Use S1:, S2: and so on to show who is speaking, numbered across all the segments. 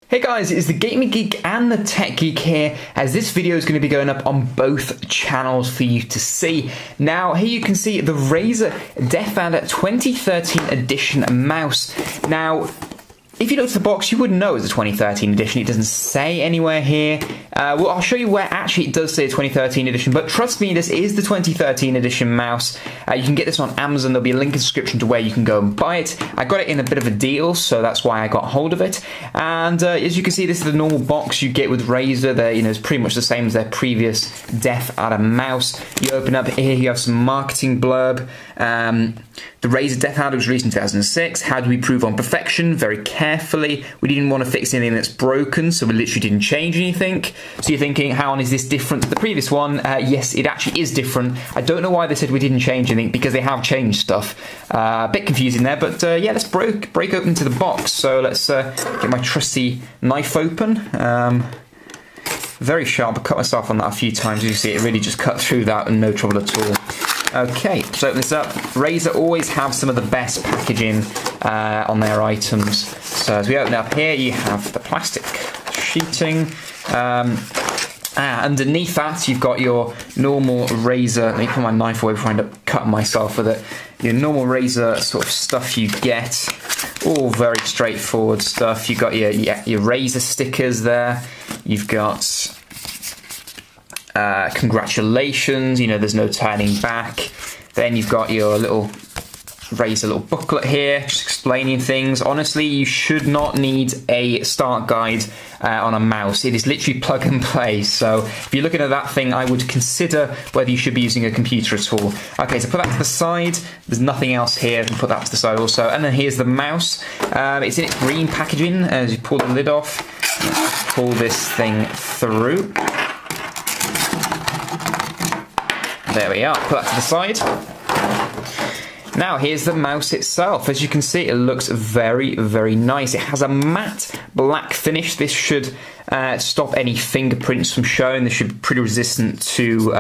S1: Hey guys, it's the Gaming Geek and the Tech Geek here, as this video is going to be going up on both channels for you to see. Now, here you can see the Razer Deathadder 2013 edition mouse. Now, if you look at the box, you wouldn't know it's a 2013 edition. It doesn't say anywhere here. Well, I'll show you where actually it does say 2013 edition, but trust me, this is the 2013 edition mouse. You can get this on Amazon. There'll be a link in the description to where you can go and buy it. I got it in a bit of a deal, so that's why I got hold of it. And as you can see, this is the normal box you get with Razer. It's pretty much the same as their previous Deathadder mouse. You open up here, you have some marketing blurb. The Razer Deathadder was released in 2006. How do we improve on perfection? Very carefully. We didn't want to fix anything that's broken, so we literally didn't change anything. So you're thinking, how on is this different to the previous one? Yes, it actually is different. I don't know why they said we didn't change anything, because they have changed stuff. A bit confusing there, but yeah, let's break open to the box. So let's get my trusty knife open. Very sharp. I cut myself on that a few times. As you see, it really just cut through that and no trouble at all. Okay, so open this up. Razer always have some of the best packaging on their items. So as we open up here, you have the plastic sheeting. Underneath that, you've got your normal Razer. Let me put my knife away before I end up cutting myself with it. Your normal Razer sort of stuff you get. All very straightforward stuff. You've got your Razer stickers there. You've got congratulations, there's no turning back. Then you've got your little Razer booklet here, just explaining things. Honestly, you should not need a start guide on a mouse. It is literally plug and play. So if you're looking at that thing, I would consider whether you should be using a computer at all. Okay, so put that to the side. There's nothing else here. Put that to the side also. And then here's the mouse. It's in its green packaging. As you pull the lid off, pull this thing through. There we are, put that to the side. Now here's the mouse itself. As you can see, it looks very, very nice. It has a matte black finish. This should stop any fingerprints from showing. This should be pretty resistant to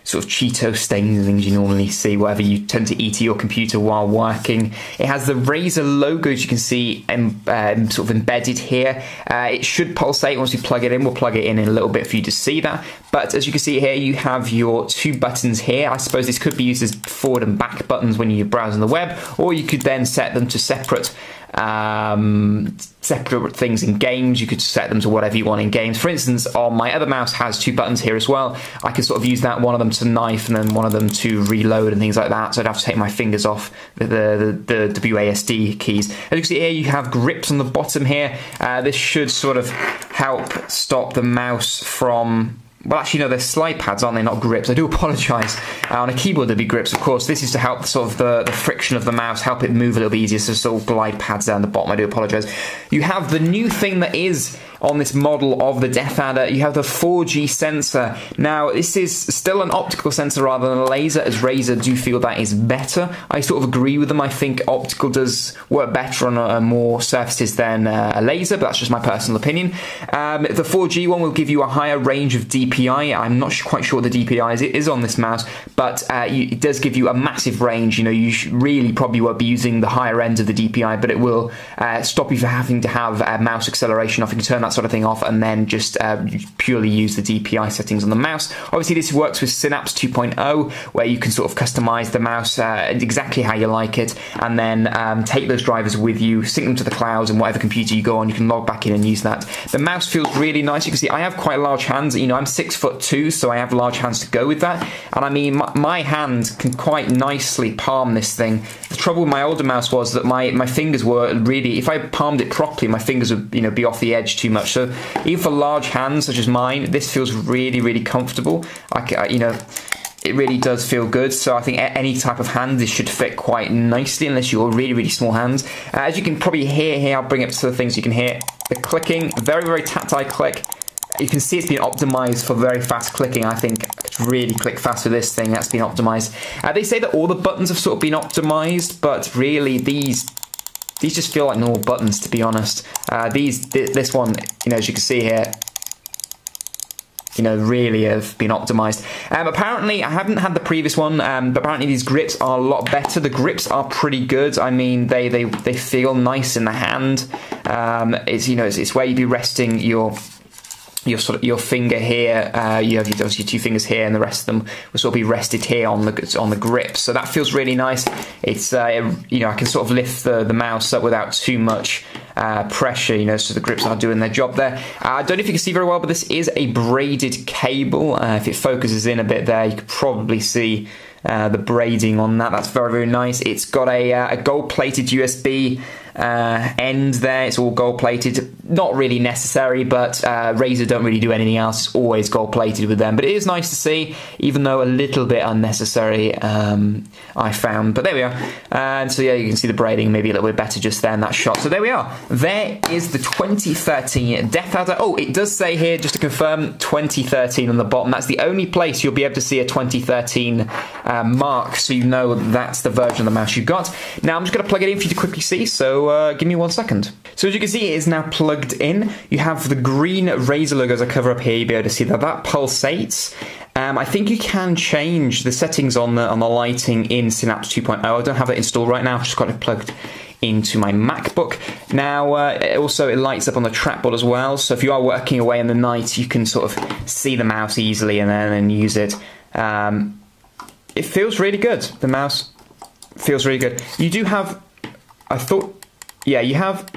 S1: sort of Cheeto stains and things you normally see, whatever you tend to eat at your computer while working. It has the Razer logo, as you can see, sort of embedded here. It should pulsate once we plug it in. We'll plug it in a little bit for you to see that. But as you can see here, you have your two buttons here. I suppose this could be used as forward and back buttons when you're browsing the web, or you could then set them to separate things in games. You could set them to whatever you want in games. For instance, on my other mouse has two buttons here as well. I can sort of use that, one of them to knife and then one of them to reload and things like that. So I'd have to take my fingers off the WASD keys. As you can see here, you have grips on the bottom here. This should sort of help stop the mouse from... Well, actually, no, they're slide pads, aren't they? Not grips. I do apologise. On a keyboard, there'd be grips, of course. This is to help sort of the friction of the mouse, help it move a little bit easier. So still glide pads down the bottom. I do apologise. You have the new thing that is on this model of the Deathadder. You have the 4G sensor. Now, this is still an optical sensor rather than a laser, as Razer do feel that is better. I sort of agree with them. I think optical does work better on more surfaces than a laser, but that's just my personal opinion. The 4G one will give you a higher range of DPI. I'm not quite sure what the DPI is on this mouse, but it does give you a massive range. You really probably won't be using the higher end of the DPI, but it will stop you from having to have mouse acceleration off. You can turn that sort of thing off and then just purely use the DPI settings on the mouse. Obviously, this works with Synapse 2.0, where you can sort of customize the mouse exactly how you like it, and then take those drivers with you, sync them to the clouds, and whatever computer you go on, you can log back in and use that. The mouse feels really nice. You can see I have quite large hands. I'm 6'2", so I have large hands to go with that. And I mean, my hand can quite nicely palm this thing. The trouble with my older mouse was that my fingers were really, if I palmed it properly, my fingers would be off the edge too much. So even for large hands such as mine, this feels really, really comfortable. It really does feel good. So I think any type of hand, this should fit quite nicely, unless you're really, really small hands. As you can probably hear here, I'll bring it to the things you can hear. The clicking, very, very tactile click. You can see it's been optimized for very fast clicking. I think I could really click fast with this thing. That's been optimized. They say that all the buttons have sort of been optimized, but really these just feel like normal buttons, to be honest. This one, as you can see here, you know, really have been optimized. Apparently, I haven't had the previous one, but apparently these grips are a lot better. The grips are pretty good. I mean, they feel nice in the hand. It's, you know, it's where you'd be resting your finger here. You have your 2 fingers here, and the rest of them will sort of be rested here on the grip. So that feels really nice. It's you know, I can sort of lift the mouse up without too much pressure, you know, so the grips are doing their job there. I don't know if you can see very well, but this is a braided cable. If it focuses in a bit there, you could probably see the braiding on that. That's very, very nice. It's got a gold-plated USB end there. It's all gold-plated. Not really necessary, but Razer don't really do anything else. It's always gold-plated with them. But it is nice to see, even though a little bit unnecessary, I found. But there we are. And so yeah, you can see the braiding maybe a little bit better just there in that shot. So there we are. There is the 2013 Deathadder. Oh, it does say here, just to confirm, 2013 on the bottom. That's the only place you'll be able to see a 2013 mark, so you know that's the version of the mouse you got. Now I'm just going to plug it in for you to quickly see, so give me 1 second. So as you can see, it is now plugged in. You have the green Razer logo as I cover up here. You'll be able to see that pulsates. I think you can change the settings on the lighting in Synapse 2.0. I don't have it installed right now. I've just got it plugged into my MacBook. Now, also it lights up on the trackball as well, so if you are working away in the night, you can sort of see the mouse easily and then use it. It feels really good. The mouse feels really good. You do have, I thought, yeah, you have,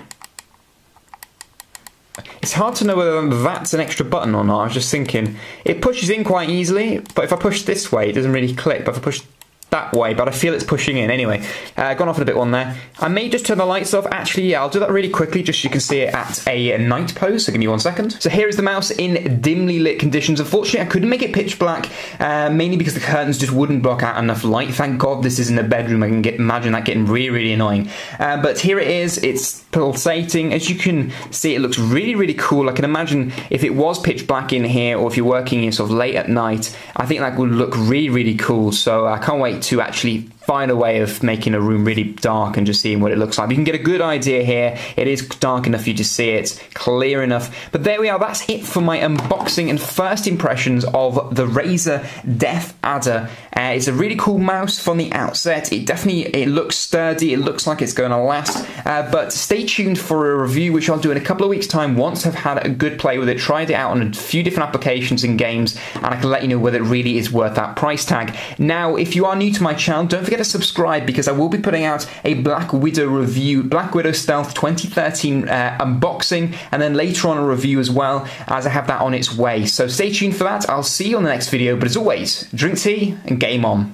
S1: it's hard to know whether that's an extra button or not. I was just thinking, it pushes in quite easily, but if I push this way, it doesn't really click, but if I push that way, but I feel it's pushing in. Anyway, gone off in a bit one there. I may just turn the lights off. Actually, yeah, I'll do that really quickly just so you can see it at a night pose, so give me 1 second. So here is the mouse in dimly lit conditions. Unfortunately, I couldn't make it pitch black, mainly because the curtains just wouldn't block out enough light. Thank God this is in a bedroom. I can imagine that getting really, really annoying. But here it is. It's pulsating. As you can see, it looks really, really cool. I can imagine if it was pitch black in here, or if you're working in sort of late at night, I think that would look really, really cool. So I can't wait to actually find a way of making a room really dark and just seeing what it looks like. You can get a good idea here. It is dark enough for you to see it, clear enough. But there we are. That's it for my unboxing and first impressions of the Razer Deathadder. It's a really cool mouse from the outset. It looks sturdy. It looks like it's going to last. But stay tuned for a review, which I'll do in a couple of weeks' time once I've had a good play with it, tried it out on a few different applications and games, and I can let you know whether it really is worth that price tag. Now, if you are new to my channel, don't forget to subscribe, because I will be putting out a Black Widow review, Black Widow Stealth 2013 unboxing, and then later on a review as well, as I have that on its way. So stay tuned for that. I'll see you on the next video, but as always, drink tea and game on.